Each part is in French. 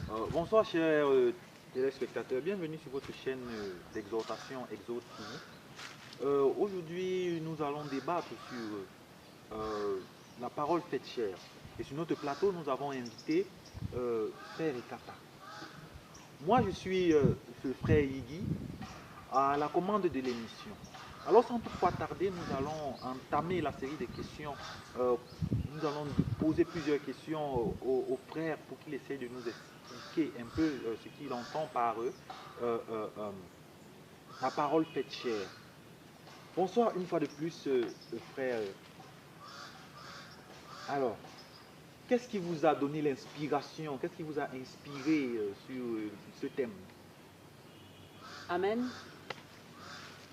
Bonsoir chers téléspectateurs, bienvenue sur votre chaîne d'exhortation Exode TV. Aujourd'hui nous allons débattre sur la parole faite chair. Et sur notre plateau nous avons invité Frère Ekata. Moi je suis ce frère Iggy à la commande de l'émission. Alors sans toutefois tarder, nous allons entamer la série de questions. Nous allons poser plusieurs questions aux frères pour qu'ils essayent de nous expliquer un peu ce qu'ils entendent par la parole faite chair. Bonsoir une fois de plus, frère. Alors, qu'est-ce qui vous a donné l'inspiration? Qu'est-ce qui vous a inspiré sur ce thème? Amen.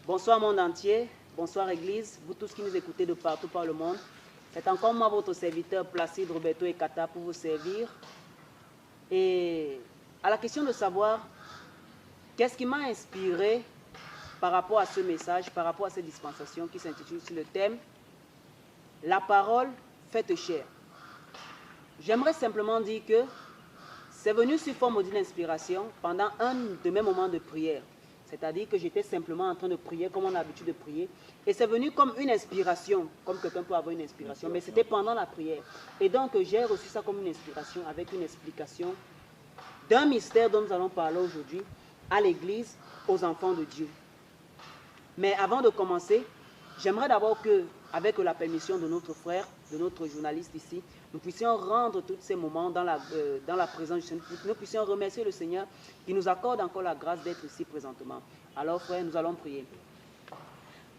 Bonsoir monde entier, bonsoir Église, vous tous qui nous écoutez de partout par le monde. C'est encore moi, votre serviteur Placide Roberto Ekata, pour vous servir. Et à la question de savoir qu'est-ce qui m'a inspiré par rapport à ce message, par rapport à cette dispensation qui s'intitule sur le thème « La parole faite chair ». J'aimerais simplement dire que c'est venu sous forme d'une inspiration pendant un de mes moments de prière. C'est-à-dire que j'étais simplement en train de prier comme on a l'habitude de prier. Et c'est venu comme une inspiration, comme quelqu'un peut avoir une inspiration, mais c'était pendant la prière. Et donc j'ai reçu ça comme une inspiration avec une explication d'un mystère dont nous allons parler aujourd'hui à l'Église, aux enfants de Dieu. Mais avant de commencer, j'aimerais d'abord que, avec la permission de notre frère, de notre journaliste ici, nous puissions rendre tous ces moments dans la présence du Seigneur, nous puissions remercier le Seigneur qui nous accorde encore la grâce d'être ici présentement. Alors frère, nous allons prier.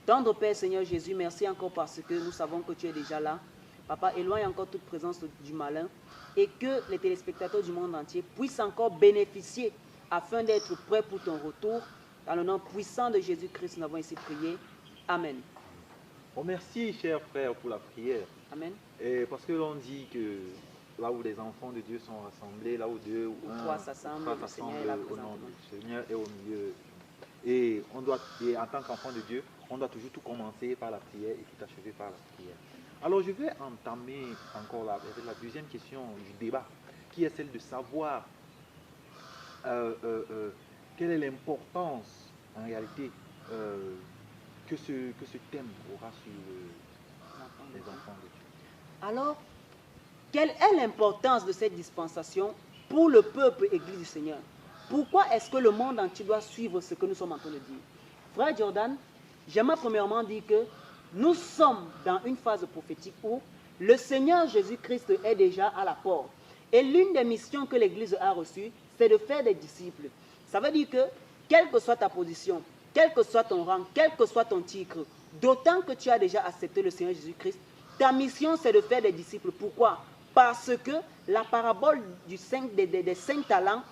Tendre Père Seigneur Jésus, merci encore parce que nous savons que tu es déjà là. Papa, éloigne encore toute présence du malin et que les téléspectateurs du monde entier puissent encore bénéficier afin d'être prêts pour ton retour. Dans le nom puissant de Jésus-Christ, nous avons ici prié. Amen. Bon, merci, cher frère, pour la prière. Amen. Et parce que l'on dit que là où les enfants de Dieu sont rassemblés, là où deux ou trois s'assemblent, au nom du Seigneur et au milieu. Et en tant qu'enfant de Dieu, on doit toujours tout commencer par la prière et tout achever par la prière. Alors je vais entamer encore la deuxième question du débat, qui est celle de savoir quelle est l'importance en réalité que ce thème aura sur les enfants de Dieu. Alors, quelle est l'importance de cette dispensation pour le peuple Église du Seigneur? Pourquoi est-ce que le monde entier doit suivre ce que nous sommes en train de dire? Frère Jordan, j'aimerais premièrement dire que nous sommes dans une phase prophétique où le Seigneur Jésus-Christ est déjà à la porte. Et l'une des missions que l'Église a reçues, c'est de faire des disciples. Ça veut dire que, quelle que soit ta position, quel que soit ton rang, quel que soit ton titre, d'autant que tu as déjà accepté le Seigneur Jésus-Christ, ta mission c'est de faire des disciples. Pourquoi? Parce que la parabole des 5 talents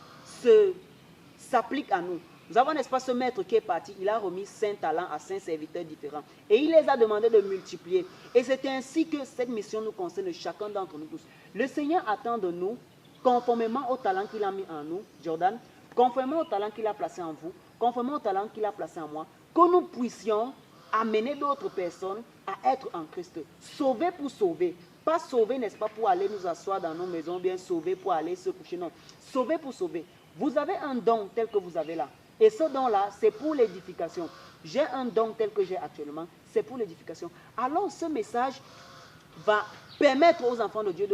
s'applique à nous. Nous avons, n'est-ce pas, ce maître qui est parti, il a remis 5 talents à 5 serviteurs différents. Et il les a demandé de multiplier. Et c'est ainsi que cette mission nous concerne chacun d'entre nous tous. Le Seigneur attend de nous, conformément au talent qu'il a mis en nous, Jordan, conformément au talent qu'il a placé en vous, conformément au talent qu'il a placé en moi, que nous puissions amener d'autres personnes à être en Christ. Sauver pour sauver. Pas sauver, n'est-ce pas, pour aller nous asseoir dans nos maisons, bien sauver pour aller se coucher, non. Sauver pour sauver. Vous avez un don tel que vous avez là. Et ce don-là, c'est pour l'édification. J'ai un don tel que j'ai actuellement, c'est pour l'édification. Alors ce message va permettre aux enfants de Dieu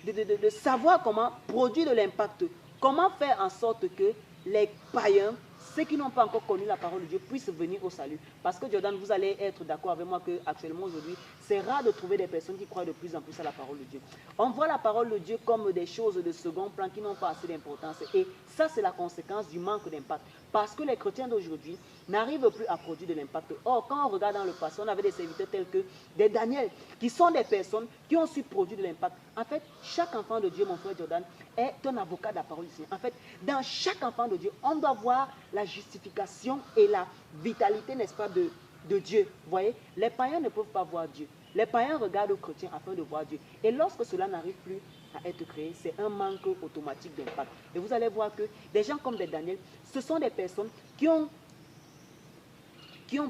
de savoir comment produire de l'impact. Comment faire en sorte que les païens, ceux qui n'ont pas encore connu la parole de Dieu, puissent venir au salut. Parce que Jordan, vous allez être d'accord avec moi qu'actuellement aujourd'hui, c'est rare de trouver des personnes qui croient de plus en plus à la parole de Dieu. On voit la parole de Dieu comme des choses de second plan qui n'ont pas assez d'importance. Et ça, c'est la conséquence du manque d'impact. Parce que les chrétiens d'aujourd'hui n'arrivent plus à produire de l'impact. Or, quand on regarde dans le passé, on avait des serviteurs tels que des Daniel, qui sont des personnes qui ont su produire de l'impact. En fait, chaque enfant de Dieu, mon frère Jordan, est un avocat de la parole du Seigneur. En fait, dans chaque enfant de Dieu, on doit voir la justification et la vitalité, n'est-ce pas, de Dieu. Vous voyez, les païens ne peuvent pas voir Dieu. Les païens regardent aux chrétiens afin de voir Dieu. Et lorsque cela n'arrive plus à être créé, c'est un manque automatique d'impact. Et vous allez voir que des gens comme des Daniel, ce sont des personnes qui ont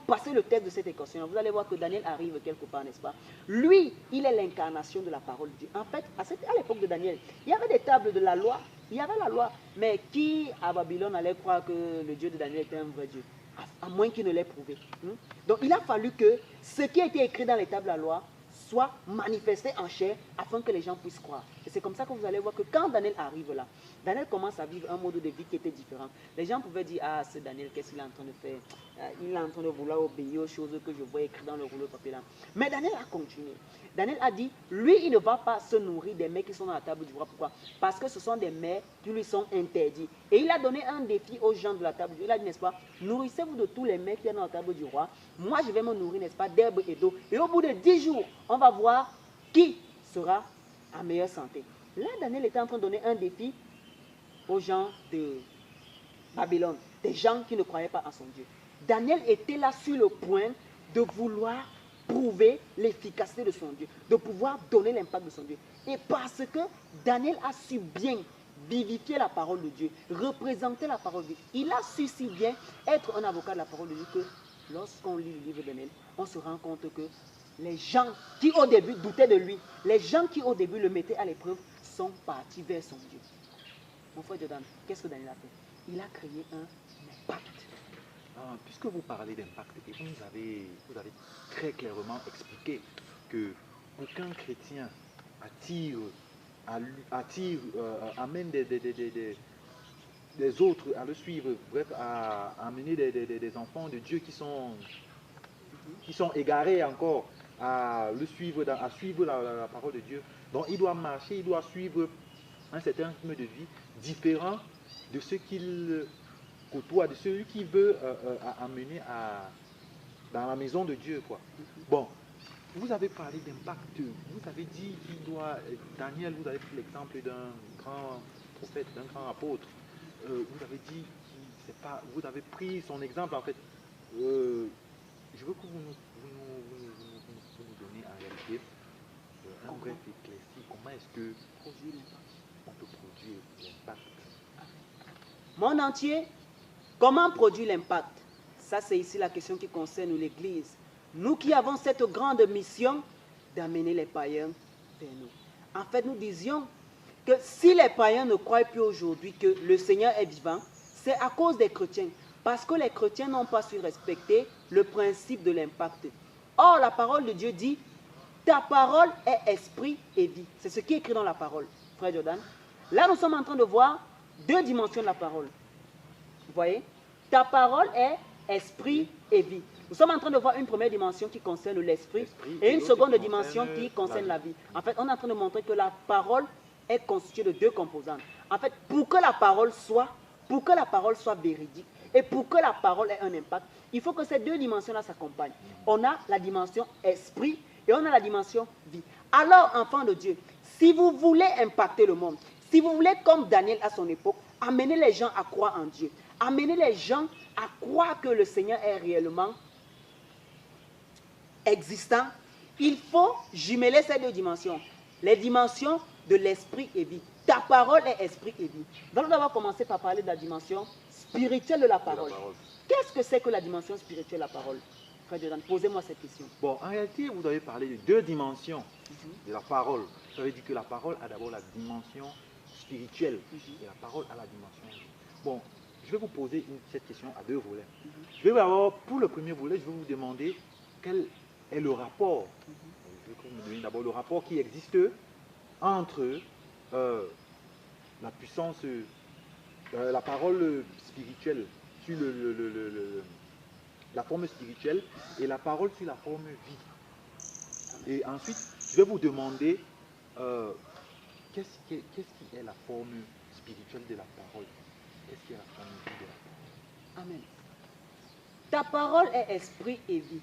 passé le test de cette équation. Vous allez voir que Daniel arrive quelque part, n'est-ce pas? Lui, il est l'incarnation de la parole de Dieu. En fait, à l'époque de Daniel, il y avait des tables de la loi Il y avait la loi. Mais qui à Babylone allait croire que le Dieu de Daniel était un vrai Dieu? À moins qu'il ne l'ait prouvé. Donc il a fallu que ce qui a été écrit dans les tables de la loi soit manifesté en chair afin que les gens puissent croire. Et c'est comme ça que vous allez voir que quand Daniel arrive là, Daniel commence à vivre un mode de vie qui était différent. Les gens pouvaient dire, ah, c'est Daniel, qu'est-ce qu'il est en train de faire? Il est en train de vouloir obéir aux choses que je vois écrites dans le rouleau de papier là. Mais Daniel a continué. Daniel a dit, lui, il ne va pas se nourrir des mets qui sont dans la table du roi. Pourquoi? Parce que ce sont des mets qui lui sont interdits. Et il a donné un défi aux gens de la table du roi. Il a dit, n'est-ce pas, nourrissez-vous de tous les mets qui sont dans la table du roi. Moi, je vais me nourrir, n'est-ce pas, d'herbe et d'eau. Et au bout de 10 jours, on va voir qui sera en meilleure santé. Là, Daniel était en train de donner un défi aux gens de Babylone, des gens qui ne croyaient pas en son Dieu. Daniel était là sur le point de vouloir prouver l'efficacité de son Dieu, de pouvoir donner l'impact de son Dieu. Et parce que Daniel a su bien vivifier la parole de Dieu, représenter la parole de Dieu, il a su si bien être un avocat de la parole de Dieu que lorsqu'on lit le livre de Daniel, on se rend compte que les gens qui au début doutaient de lui, les gens qui au début le mettaient à l'épreuve, sont partis vers son Dieu. Mon frère Jordan, qu'est-ce que Daniel a fait? Il a créé un impact. Puisque vous parlez d'impact, et vous avez très clairement expliqué que aucun chrétien amène des autres à le suivre, bref, à amener des enfants de Dieu qui sont égarés encore à le suivre, à suivre la parole de Dieu. Donc il doit marcher, il doit suivre un certain rythme de vie différent de ce qu'il côtoie, de celui qui veut amener dans la maison de Dieu, quoi. Bon, vous avez parlé d'impact, vous avez dit qu'il doit, Daniel, vous avez pris l'exemple d'un grand prophète, d'un grand apôtre. Vous avez dit vous avez pris son exemple en fait. Je veux que vous nous donniez en réalité un bref éclairci. Comment est-ce que on peut produire l'impact? Monde entier, comment produire l'impact? Ça, c'est ici la question qui concerne l'Église. Nous qui avons cette grande mission d'amener les païens vers nous. En fait, nous disions que si les païens ne croient plus aujourd'hui que le Seigneur est vivant, c'est à cause des chrétiens. Parce que les chrétiens n'ont pas su respecter le principe de l'impact. Or, la parole de Dieu dit, ta parole est esprit et vie. C'est ce qui est écrit dans la parole, frère Jordan. Là, nous sommes en train de voir deux dimensions de la parole. Vous voyez? Ta parole est esprit et vie. Nous sommes en train de voir une première dimension qui concerne l'esprit et une seconde dimension qui concerne la vie. En fait, on est en train de montrer que la parole est constituée de deux composantes. En fait, pour que la parole soit véridique et pour que la parole ait un impact, il faut que ces deux dimensions-là s'accompagnent. On a la dimension esprit et on a la dimension vie. Alors, enfants de Dieu, si vous voulez impacter le monde, si vous voulez, comme Daniel à son époque, amener les gens à croire en Dieu, amener les gens à croire que le Seigneur est réellement existant, il faut jumeler ces deux dimensions. Les dimensions de l'esprit et vie. Ta parole est esprit et vie. Donc nous allons commencer par parler de la dimension spirituelle de la parole. Qu'est-ce que c'est que la dimension spirituelle de la parole? Frère Jordan, posez-moi cette question. Bon, en réalité, vous avez parlé de deux dimensions de la parole. Ça veut dire que la parole a d'abord la dimension spirituelle et la parole a la dimension. Bon, je vais vous poser cette question à deux volets. Je vais d'abord, pour le premier volet, je vais vous demander quel est le rapport. Je vais que vous me donniez d'abord le rapport qui existe entre la puissance, la parole spirituelle sur la forme spirituelle et la parole sur la forme vie. Et ensuite, je vais vous demander qu'est-ce qui est la forme spirituelle de la parole? Qu'est-ce qui est la forme vie de la parole? Amen. Ta parole est esprit et vie.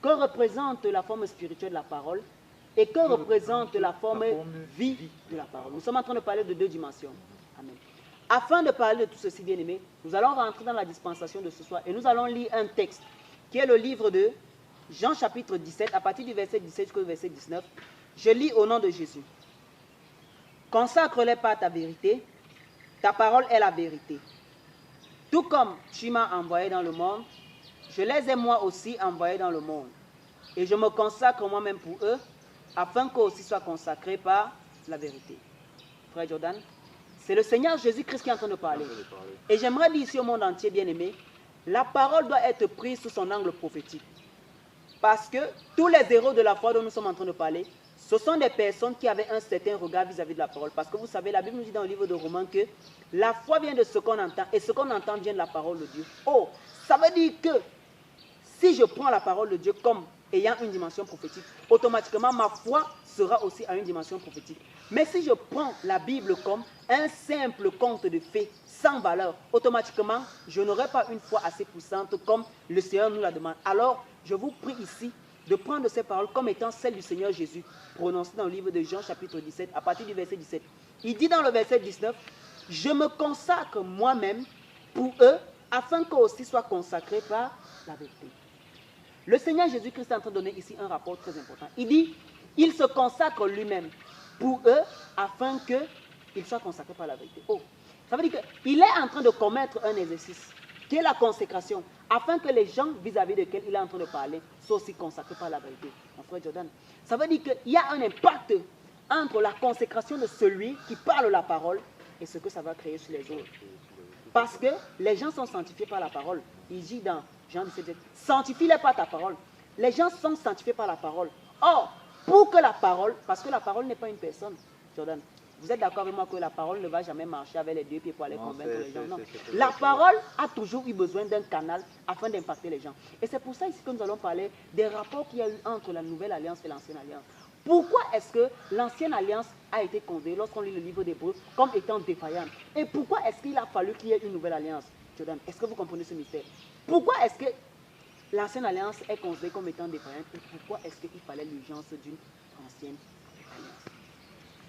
Que représente la forme spirituelle de la parole et que représente la forme vie de la parole? Nous sommes en train de parler de deux dimensions. Amen. Afin de parler de tout ceci, bien aimé, nous allons rentrer dans la dispensation de ce soir et nous allons lire un texte qui est le livre de Jean chapitre 17, à partir du verset 17 jusqu'au verset 19. Je lis au nom de Jésus. Consacre-les par ta vérité, ta parole est la vérité. Tout comme tu m'as envoyé dans le monde, je les ai moi aussi envoyés dans le monde. Et je me consacre moi-même pour eux, afin qu'eux aussi soient consacrés par la vérité. Frère Jordan, C'est le Seigneur Jésus-Christ qui est en train de parler. En train de parler. Et j'aimerais dire ici au monde entier, bien-aimé, la parole doit être prise sous son angle prophétique. Parce que tous les héros de la foi dont nous sommes en train de parler, ce sont des personnes qui avaient un certain regard vis-à-vis de la parole. Parce que vous savez, la Bible nous dit dans le livre de Romains que la foi vient de ce qu'on entend et ce qu'on entend vient de la parole de Dieu. Oh, ça veut dire que si je prends la parole de Dieu comme ayant une dimension prophétique, automatiquement ma foi sera aussi à une dimension prophétique. Mais si je prends la Bible comme un simple conte de faits sans valeur, automatiquement je n'aurai pas une foi assez puissante comme le Seigneur nous la demande. Alors je vous prie ici de prendre ces paroles comme étant celles du Seigneur Jésus, prononcées dans le livre de Jean chapitre 17, à partir du verset 17. Il dit dans le verset 19, « Je me consacre moi-même pour eux, afin qu'eux aussi soient consacrés par la vérité. » Le Seigneur Jésus-Christ est en train de donner ici un rapport très important. Il dit, il se consacre lui-même pour eux, afin qu'ils soient consacrés par la vérité. Oh, ça veut dire qu'il est en train de commettre un exercice, qui est la consécration, afin que les gens vis-à-vis desquels il est en train de parler soient aussi consacrés par la vérité. Mon frère Jordan, ça veut dire qu'il y a un impact entre la consécration de celui qui parle la parole et ce que ça va créer sur les autres. Parce que les gens sont sanctifiés par la parole. Il dit dans Jean 17, sanctifie-les par ta parole. Les gens sont sanctifiés par la parole. Or, pour que la parole, parce que la parole n'est pas une personne, Jordan, vous êtes d'accord avec moi que la parole ne va jamais marcher avec les deux pieds pour aller convaincre les gens. Non. La parole a toujours eu besoin d'un canal afin d'impacter les gens. Et c'est pour ça ici que nous allons parler des rapports qu'il y a eu entre la nouvelle alliance et l'ancienne alliance. Pourquoi est-ce que l'ancienne alliance a été considérée, lorsqu'on lit le livre d'Hébreux, comme étant défaillante? Et pourquoi est-ce qu'il a fallu qu'il y ait une nouvelle alliance? Jordan, est-ce que vous comprenez ce mystère? Pourquoi est-ce que l'ancienne alliance est considérée comme étant défaillante? Et pourquoi est-ce qu'il fallait l'urgence d'une ancienne alliance?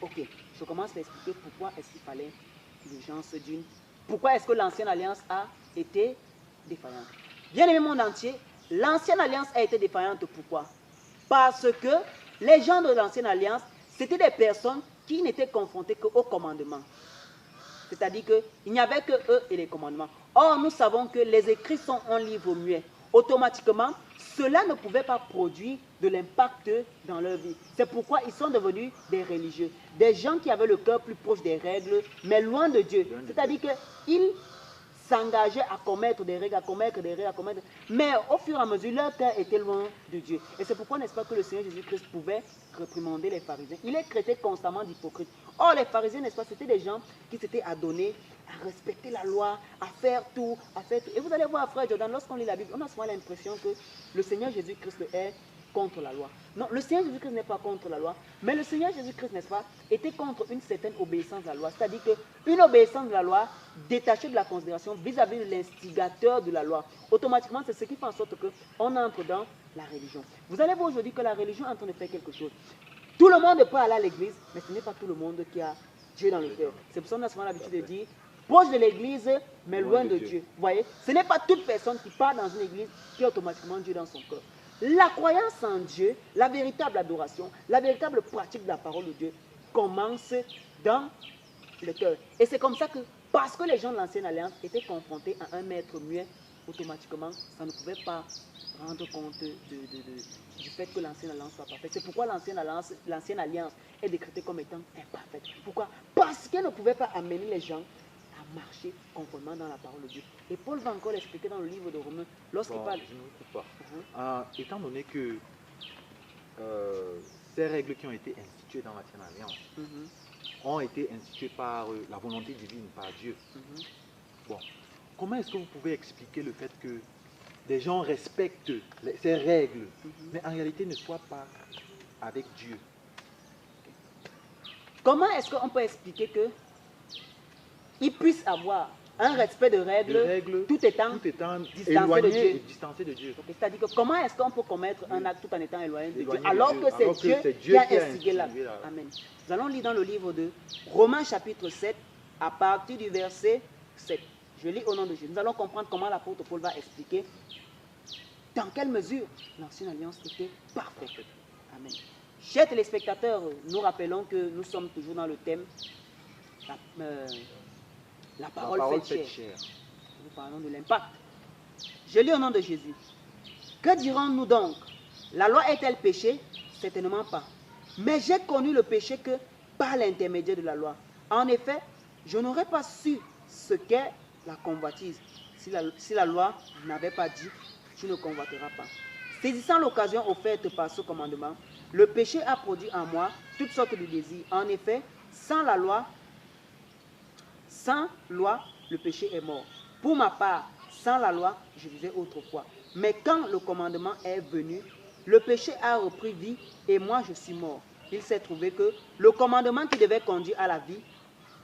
Ok, je commence à expliquer pourquoi est-ce qu'il fallait l'urgence d'une... Pourquoi est-ce que l'ancienne alliance a été défaillante? Bien aimé monde entier, l'ancienne alliance a été défaillante. Pourquoi? Parce que les gens de l'ancienne alliance, c'était des personnes qui n'étaient confrontées qu'au commandement. C'est-à-dire qu'il n'y avait que eux et les commandements. Or, nous savons que les écrits sont un livre muet. Automatiquement, cela ne pouvait pas produire de l'impact dans leur vie. C'est pourquoi ils sont devenus des religieux. Des gens qui avaient le cœur plus proche des règles, mais loin de Dieu. C'est-à-dire qu'ils s'engageaient à commettre des règles, à commettre des règles, à commettre. Mais au fur et à mesure, leur cœur était loin de Dieu. Et c'est pourquoi, n'est-ce pas, que le Seigneur Jésus-Christ pouvait réprimander les pharisiens. Il est traité constamment d'hypocrite. Or, les pharisiens, n'est-ce pas, c'était des gens qui s'étaient adonnés à respecter la loi, à faire tout, à faire tout. Et vous allez voir, frère Jordan, lorsqu'on lit la Bible, on a souvent l'impression que le Seigneur Jésus-Christ est contre la loi. Non, le Seigneur Jésus-Christ n'est pas contre la loi, mais le Seigneur Jésus-Christ, n'est-ce pas, était contre une certaine obéissance de la loi. C'est-à-dire qu'une obéissance de la loi détachée de la considération vis-à-vis de l'instigateur de la loi, automatiquement, c'est ce qui fait en sorte qu'on entre dans la religion. Vous allez voir aujourd'hui que la religion est en train de faire quelque chose. Tout le monde peut aller à l'église, mais ce n'est pas tout le monde qui a Dieu dans le cœur. C'est pour ça qu'on a souvent l'habitude de dire, proche de l'église, mais loin de Dieu. Vous voyez, ce n'est pas toute personne qui part dans une église qui a automatiquement Dieu dans son cœur. La croyance en Dieu, la véritable adoration, la véritable pratique de la parole de Dieu commence dans le cœur. Et c'est comme ça que, parce que les gens de l'ancienne alliance étaient confrontés à un maître muet, automatiquement, ça ne pouvait pas rendre compte du fait que l'ancienne alliance soit parfaite. C'est pourquoi l'ancienne alliance est décrétée comme étant imparfaite. Pourquoi? Parce qu'elle ne pouvait pas amener les gens à marcher conformément dans la parole de Dieu. Et Paul va encore l'expliquer dans le livre de Romains, lorsqu'il parle... Je ne vous coupe pas. Étant donné que ces règles qui ont été instituées dans l'ancienne alliance ont été instituées par la volonté divine, par Dieu. Bon, comment est-ce que vous pouvez expliquer le fait que des gens respectent ces règles, mais en réalité ne soient pas avec Dieu? Comment est-ce qu'on peut expliquer que ils puissent avoir un respect de règles, tout étant distancé de Dieu? C'est-à-dire que comment est-ce qu'on peut commettre un acte tout en étant éloigné de Dieu, alors que c'est Dieu qui a instigé là. Amen. Nous allons lire dans le livre de Romains chapitre 7, à partir du verset 7. Je lis au nom de Jésus. Nous allons comprendre comment l'apôtre Paul va expliquer dans quelle mesure l'ancienne alliance était parfaite. Amen. Chers téléspectateurs, nous rappelons que nous sommes toujours dans le thème la parole faite chair. Nous parlons de l'impact. Je lis au nom de Jésus. Que dirons-nous donc? La loi est-elle péché? Certainement pas. Mais j'ai connu le péché que par l'intermédiaire de la loi. En effet, je n'aurais pas su ce qu'est la convoitise si la loi n'avait pas dit, tu ne convoiteras pas. Saisissant l'occasion offerte par ce commandement, le péché a produit en moi toutes sortes de désirs. En effet, sans loi, le péché est mort. Pour ma part, sans la loi, je vivais autrefois. Mais quand le commandement est venu, le péché a repris vie et moi je suis mort. Il s'est trouvé que le commandement qui devait conduire à la vie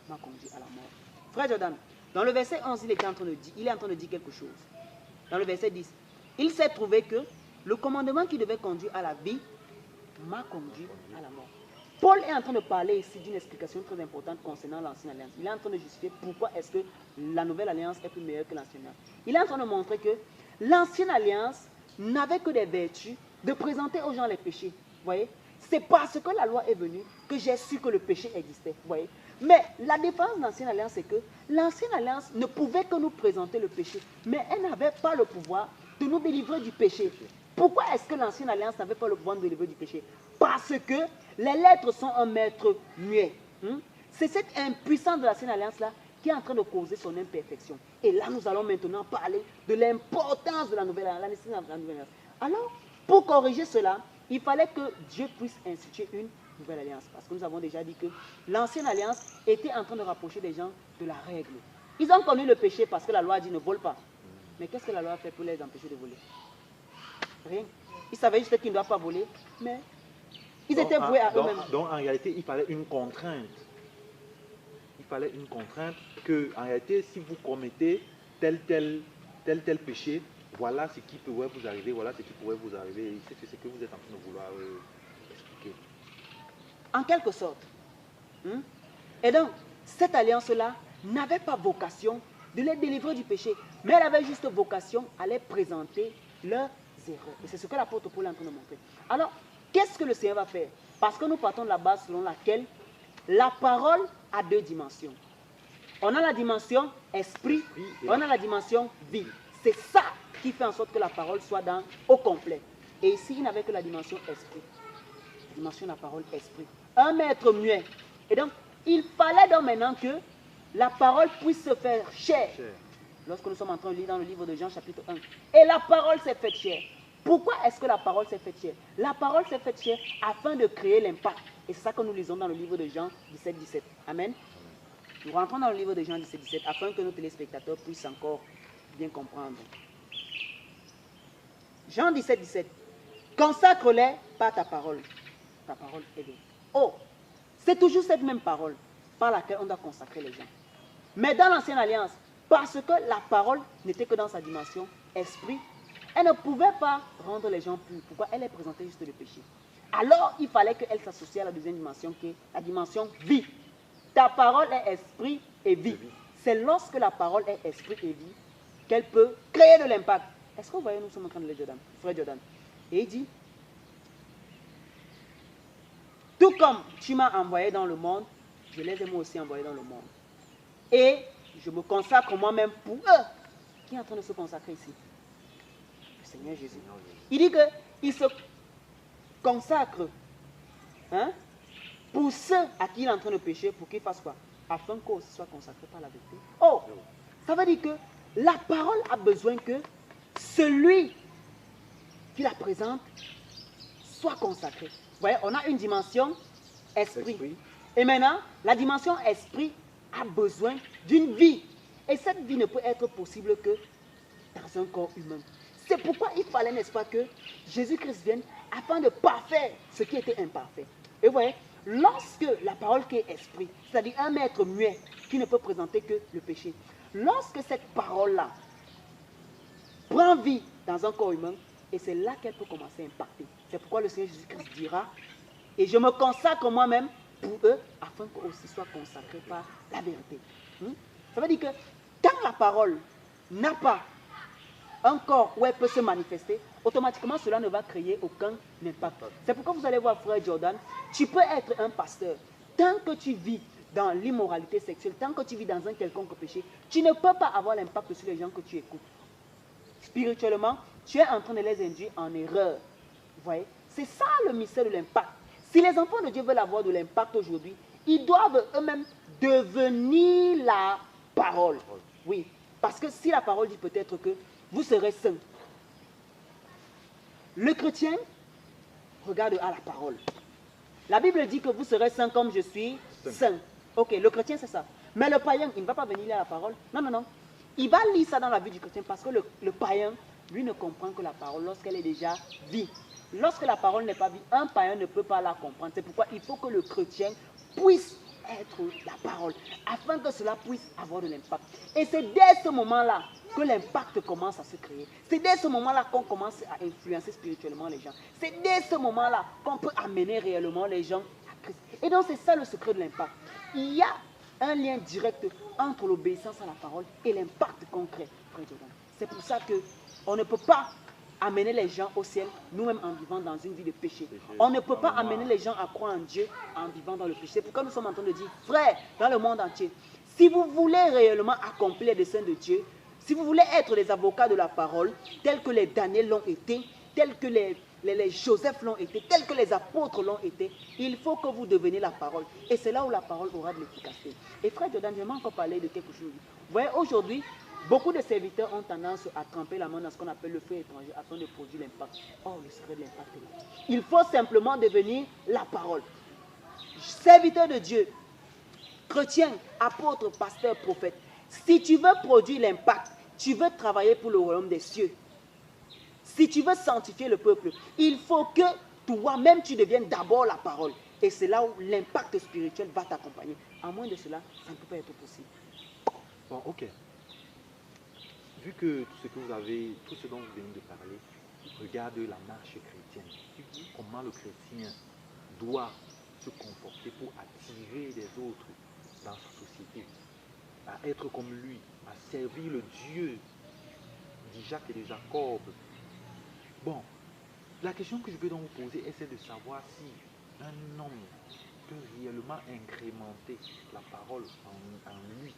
m'a conduit à la mort. Frère Jordan, dans le verset 11, il est en train de dire quelque chose. Dans le verset 10, il s'est trouvé que le commandement qui devait conduire à la vie m'a conduit à la mort. Paul est en train de parler ici d'une explication très importante concernant l'ancienne alliance. Il est en train de justifier pourquoi est-ce que la nouvelle alliance est plus meilleure que l'ancienne alliance. Il est en train de montrer que l'ancienne alliance n'avait que des vertus de présenter aux gens les péchés. Vous voyez? C'est parce que la loi est venue que j'ai su que le péché existait. Vous voyez? Mais la différence de l'ancienne alliance, c'est que l'ancienne alliance ne pouvait que nous présenter le péché, mais elle n'avait pas le pouvoir de nous délivrer du péché. Pourquoi est-ce que l'ancienne alliance n'avait pas le pouvoir de nous délivrer du péché? Parce que les lettres sont un maître muet. C'est cette impuissance de l'ancienne alliance-là qui est en train de causer son imperfection. Et là, nous allons maintenant parler de l'importance de la nouvelle alliance. Alors, pour corriger cela, il fallait que Dieu puisse instituer une nouvelle alliance. Parce que nous avons déjà dit que l'ancienne alliance était en train de rapprocher des gens de la règle. Ils ont connu le péché parce que la loi dit ne vole pas. Mais qu'est-ce que la loi a fait pour les empêcher de voler? Rien. Ils savaient juste qu'ils ne doivent pas voler, mais ils étaient voués à eux-mêmes. Donc en réalité, il fallait une contrainte. Il fallait une contrainte que, en réalité, si vous commettez tel péché, voilà ce qui pourrait vous arriver, voilà ce qui pourrait vous arriver. C'est ce que vous êtes en train de vouloir expliquer. En quelque sorte. Et donc, cette alliance-là n'avait pas vocation de les délivrer du péché, mais elle avait juste vocation à les présenter leurs erreurs. Et c'est ce que l'apôtre Paul est en train de montrer. Alors, qu'est-ce que le Seigneur va faire? Parce que nous partons de la base selon laquelle la parole a deux dimensions. On a la dimension esprit, on a la dimension vie. C'est ça qui fait en sorte que la parole soit au complet. Et ici, il n'avait que la dimension esprit. La dimension de la parole esprit. Un maître muet. Et donc, il fallait donc maintenant que la parole puisse se faire chair. Lorsque nous sommes en train de lire dans le livre de Jean chapitre 1. Et la parole s'est faite chair. Pourquoi est-ce que la parole s'est faite chair? La parole s'est faite chair afin de créer l'impact. Et c'est ça que nous lisons dans le livre de Jean 17, 17. Amen. Nous rentrons dans le livre de Jean 17, 17 afin que nos téléspectateurs puissent encore bien comprendre. Jean 17, 17. Consacre-les par ta parole. Ta parole est bien. Oh, c'est toujours cette même parole par laquelle on doit consacrer les gens. Mais dans l'ancienne alliance, parce que la parole n'était que dans sa dimension esprit, elle ne pouvait pas rendre les gens purs. Pourquoi? Elle est présentée juste le péché. Alors, il fallait qu'elle s'associe à la deuxième dimension qui est la dimension vie. Ta parole est esprit et vie. C'est lorsque la parole est esprit et vie qu'elle peut créer de l'impact. Est-ce que vous voyez, nous sommes en train de lire Jordan, frère Jordan. Et il dit, tout comme tu m'as envoyé dans le monde, je les ai moi aussi envoyés dans le monde. Et je me consacre moi-même pour eux. Qui est en train de se consacrer ici? Le Seigneur Jésus. Il dit qu'il se consacre pour ceux à qui il est en train de pécher, pour qu'ils fassent quoi? Afin qu'eux aussi soient consacrés par la vérité. Oh, ça veut dire que la parole a besoin que celui qui la présente soit consacré. Vous voyez, on a une dimension esprit. Et maintenant, la dimension esprit a besoin d'une vie. Et cette vie ne peut être possible que dans un corps humain. C'est pourquoi il fallait, n'est-ce pas, que Jésus-Christ vienne afin de parfaire ce qui était imparfait. Et vous voyez, lorsque la parole qui est esprit, c'est-à-dire un maître muet qui ne peut présenter que le péché, lorsque cette parole-là prend vie dans un corps humain, et c'est là qu'elle peut commencer à impacter. C'est pourquoi le Seigneur Jésus-Christ dira, et je me consacre moi-même pour eux, afin qu'eux aussi soient consacrés par la vérité. Ça veut dire que quand la parole n'a pas un corps où elle peut se manifester, automatiquement cela ne va créer aucun impact. C'est pourquoi vous allez voir, frère Jordan, tu peux être un pasteur. Tant que tu vis dans l'immoralité sexuelle, tant que tu vis dans un quelconque péché, tu ne peux pas avoir l'impact sur les gens que tu écoutes. Spirituellement, tu es en train de les induire en erreur. Vous voyez? C'est ça le mystère de l'impact. Si les enfants de Dieu veulent avoir de l'impact aujourd'hui, ils doivent eux-mêmes devenir parole. Oui, parce que si la parole dit peut-être que vous serez saints, le chrétien regarde à la parole. La Bible dit que vous serez saints comme je suis saint. Ok, le chrétien c'est ça. Mais le païen, il ne va pas venir lire la parole. Non, non, non. Il va lire ça dans la vie du chrétien parce que le païen, lui, ne comprend que la parole lorsqu'elle est déjà vie. Lorsque la parole n'est pas vie, un païen ne peut pas la comprendre. C'est pourquoi il faut que le chrétien puisse être la parole, afin que cela puisse avoir de l'impact. Et c'est dès ce moment-là que l'impact commence à se créer. C'est dès ce moment-là qu'on commence à influencer spirituellement les gens. C'est dès ce moment-là qu'on peut amener réellement les gens à Christ. Et donc c'est ça le secret de l'impact. Il y a un lien direct entre l'obéissance à la parole et l'impact concret. C'est pour ça qu'on ne peut pas amener les gens au ciel, nous-mêmes en vivant dans une vie de péché. On ne peut pas amener les gens à croire en Dieu en vivant dans le péché. C'est pourquoi nous sommes en train de dire, frères, dans le monde entier, si vous voulez réellement accomplir les desseins de Dieu, si vous voulez être les avocats de la parole, tels que les Daniel l'ont été, tels que les Joseph l'ont été, tels que les apôtres l'ont été, il faut que vous deveniez la parole. Et c'est là où la parole aura de l'efficacité. Et frère Jordan, j'aimerais encore parler de quelque chose. Vous voyez, aujourd'hui, beaucoup de serviteurs ont tendance à tremper la main dans ce qu'on appelle le feu étranger afin de produire l'impact. Oh, le secret de l'impact est là. Il faut simplement devenir la parole. Serviteur de Dieu, chrétien, apôtre, pasteur, prophète. Si tu veux produire l'impact, tu veux travailler pour le royaume des cieux. Si tu veux sanctifier le peuple, il faut que toi-même tu deviennes d'abord la parole. Et c'est là où l'impact spirituel va t'accompagner. À moins de cela, ça ne peut pas être possible. Bon, ok. Vu que tout ce dont vous venez de parler, regarde la marche chrétienne. Comment le chrétien doit se comporter pour attirer les autres dans sa société, à être comme lui, à servir le Dieu d'Isaac et de Jacob. Bon, la question que je vais donc vous poser est celle de savoir si un homme peut réellement incrémenter la parole en lui.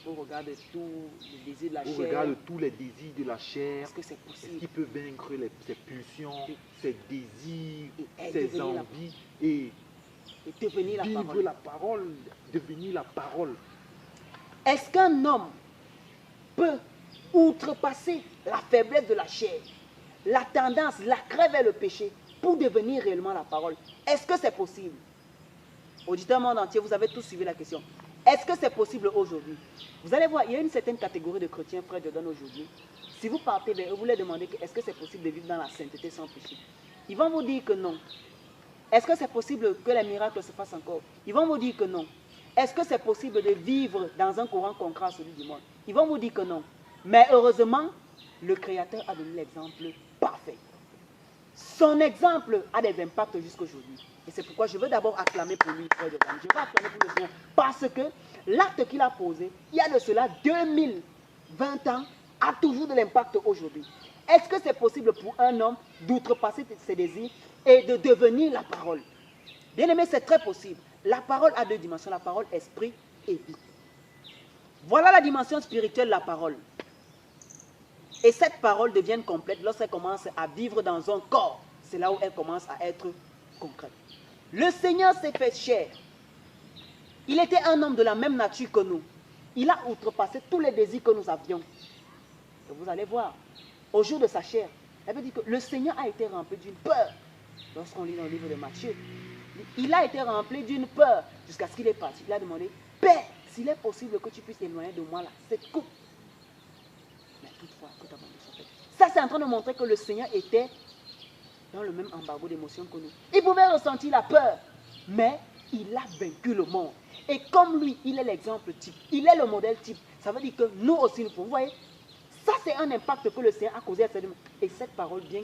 Au regard de tous les désirs de la chair. Au regard de tous les désirs de la chair. Est-ce que c'est possible? Est-ce qu'il peut vaincre ses pulsions, ses désirs, et ses envies et devenir la vivre parole. la parole, devenir la parole? Est-ce qu'un homme peut outrepasser la faiblesse de la chair, la tendance, l'accès vers le péché, pour devenir réellement la parole? Est-ce que c'est possible? Auditeurs monde entier, vous avez tous suivi la question. Est-ce que c'est possible aujourd'hui? Vous allez voir, il y a une certaine catégorie de chrétiens, frère Jordan, aujourd'hui. Si vous partez vers eux, vous leur demandez est-ce que c'est possible de vivre dans la sainteté sans péché? Ils vont vous dire que non. Est-ce que c'est possible que les miracles se fassent encore? Ils vont vous dire que non. Est-ce que c'est possible de vivre dans un courant concret à celui du monde? Ils vont vous dire que non. Mais heureusement, le Créateur a donné l'exemple parfait. Son exemple a des impacts jusqu'aujourd'hui. Et c'est pourquoi je veux d'abord acclamer pour lui, frère Jordan. Je veux acclamer pour le Seigneur. Parce que l'acte qu'il a posé, il y a de cela 2020 ans, a toujours de l'impact aujourd'hui. Est-ce que c'est possible pour un homme d'outrepasser ses désirs et de devenir la parole? Bien aimé, c'est très possible. La parole a deux dimensions, la parole esprit et vie. Voilà la dimension spirituelle de la parole. Et cette parole devient complète lorsqu'elle commence à vivre dans un corps. C'est là où elle commence à être concrète. Le Seigneur s'est fait chair. Il était un homme de la même nature que nous. Il a outrepassé tous les désirs que nous avions. Et vous allez voir, au jour de sa chair, elle veut dire que le Seigneur a été rempli d'une peur. Lorsqu'on lit dans le livre de Matthieu, il a été rempli d'une peur jusqu'à ce qu'il est parti. Il a demandé, Père, s'il est possible que tu puisses éloigner de moi là, cette coupe. Mais toutefois, que ta volonté soit faite. Ça, c'est en train de montrer que le Seigneur était dans le même embargo d'émotions que nous. Il pouvait ressentir la peur, mais il a vaincu le monde. Et comme lui, il est l'exemple type, il est le modèle type, ça veut dire que nous aussi nous pouvons. Vous voyez, ça c'est un impact que le Seigneur a causé à cette demande. Et cette parole vient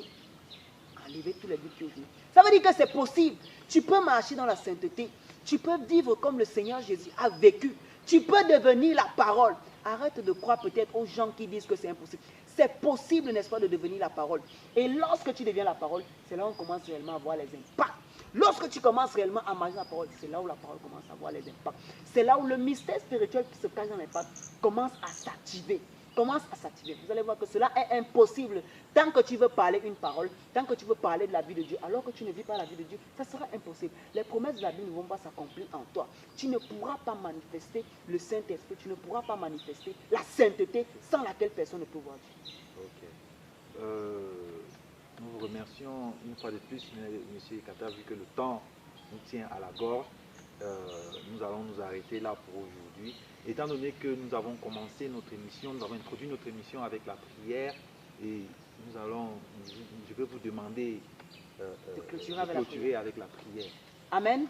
enlever tous les doutes qui aujourd'hui. Ça veut dire que c'est possible. Tu peux marcher dans la sainteté. Tu peux vivre comme le Seigneur Jésus a vécu. Tu peux devenir la parole. Arrête de croire peut-être aux gens qui disent que c'est impossible. C'est possible, n'est-ce pas, de devenir la parole. Et lorsque tu deviens la parole, c'est là où on commence réellement à voir les impacts. Lorsque tu commences réellement à marcher la parole, c'est là où la parole commence à voir les impacts. C'est là où le mystère spirituel qui se cache dans l'impact commence à s'activer. commence à s'activer. Vous allez voir que cela est impossible. Tant que tu veux parler une parole, tant que tu veux parler de la vie de Dieu, alors que tu ne vis pas la vie de Dieu, ça sera impossible. Les promesses de la Bible ne vont pas s'accomplir en toi. Tu ne pourras pas manifester le Saint-Esprit, tu ne pourras pas manifester la sainteté sans laquelle personne ne peut voir Dieu. Ok. Nous vous remercions une fois de plus, M. Ekata, vu que le temps nous tient à la gorge. Nous allons nous arrêter là pour aujourd'hui. Étant donné que nous avons commencé notre émission, nous avons introduit notre émission avec la prière et je vais vous demander de clôturer avec la prière. Amen.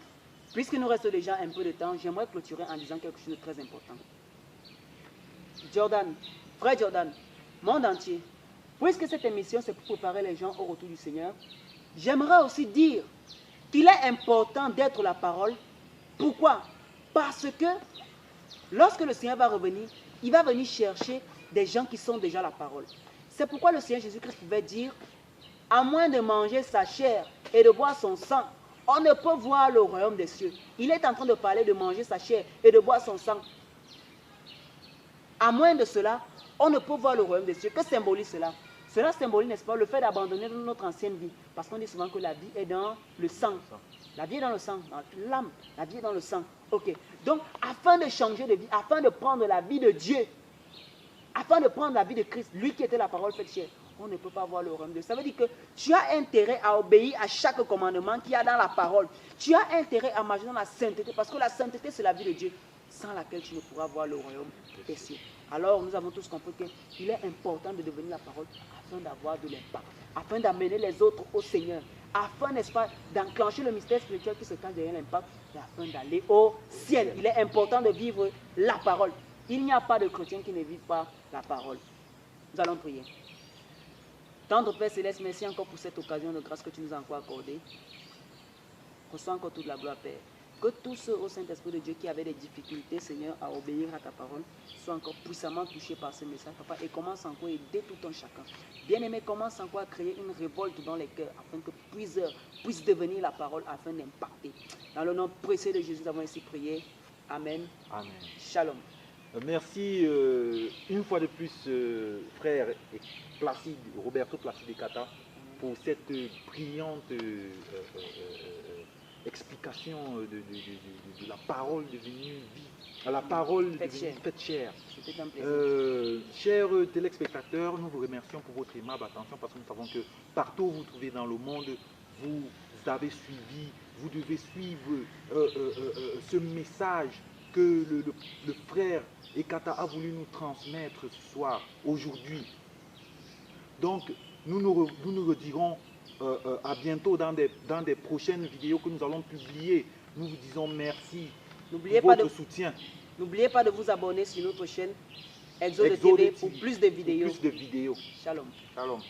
Puisque nous reste déjà un peu de temps, j'aimerais clôturer en disant quelque chose de très important. Jordan, frère Jordan, monde entier, puisque cette émission c'est pour préparer les gens au retour du Seigneur, j'aimerais aussi dire qu'il est important d'être la parole. Pourquoi? Parce que lorsque le Seigneur va revenir, il va venir chercher des gens qui sont déjà la parole. C'est pourquoi le Seigneur Jésus-Christ pouvait dire, à moins de manger sa chair et de boire son sang, on ne peut voir le royaume des cieux. Il est en train de parler de manger sa chair et de boire son sang. À moins de cela, on ne peut voir le royaume des cieux. Que symbolise cela? Cela symbolise, n'est-ce pas, le fait d'abandonner notre ancienne vie. Parce qu'on dit souvent que la vie est dans le sang. La vie est dans le sang, dans l'âme. La vie est dans le sang. Ok. Donc, afin de changer de vie, afin de prendre la vie de Dieu, afin de prendre la vie de Christ, lui qui était la parole faite chair, on ne peut pas voir le royaume de Dieu. Ça veut dire que tu as intérêt à obéir à chaque commandement qu'il y a dans la parole. Tu as intérêt à marcher dans la sainteté, parce que la sainteté, c'est la vie de Dieu, sans laquelle tu ne pourras voir le royaume des cieux. Alors, nous avons tous compris qu'il est important de devenir la parole afin d'avoir de l'impact, afin d'amener les autres au Seigneur, afin, n'est-ce pas, d'enclencher le mystère spirituel qui se cache derrière l'impact, et afin d'aller au ciel. Il est important de vivre la parole. Il n'y a pas de chrétien qui ne vive pas la parole. Nous allons prier. Tendre Père Céleste, merci encore pour cette occasion de grâce que tu nous as encore accordée. Reçois encore toute la gloire, Père. Que tous ceux au Saint-Esprit de Dieu qui avaient des difficultés, Seigneur, à obéir à ta parole, soient encore puissamment touchés par ce message, Papa, et commence encore à aider tout un chacun. Bien-aimé, commence encore à créer une révolte dans les cœurs, afin que plusieurs puissent devenir la parole, afin d'impacter. Dans le nom précieux de Jésus, nous avons ainsi prié. Amen. Amen. Shalom. Merci une fois de plus, frère Placide, Roberto Placide Ekata, pour cette brillante explication de la parole devenue vie, à la parole devenue faite chair. C'était un plaisir. Chers téléspectateurs, nous vous remercions pour votre aimable attention parce que nous savons que partout où vous trouvez dans le monde, vous avez suivi, vous devez suivre ce message que le frère Ekata a voulu nous transmettre ce soir, aujourd'hui. Donc, nous nous redirons à bientôt dans des prochaines vidéos que nous allons publier. Nous vous disons merci pour votre soutien. N'oubliez pas de vous abonner sur notre chaîne Exode TV pour plus de vidéos. Shalom. Shalom.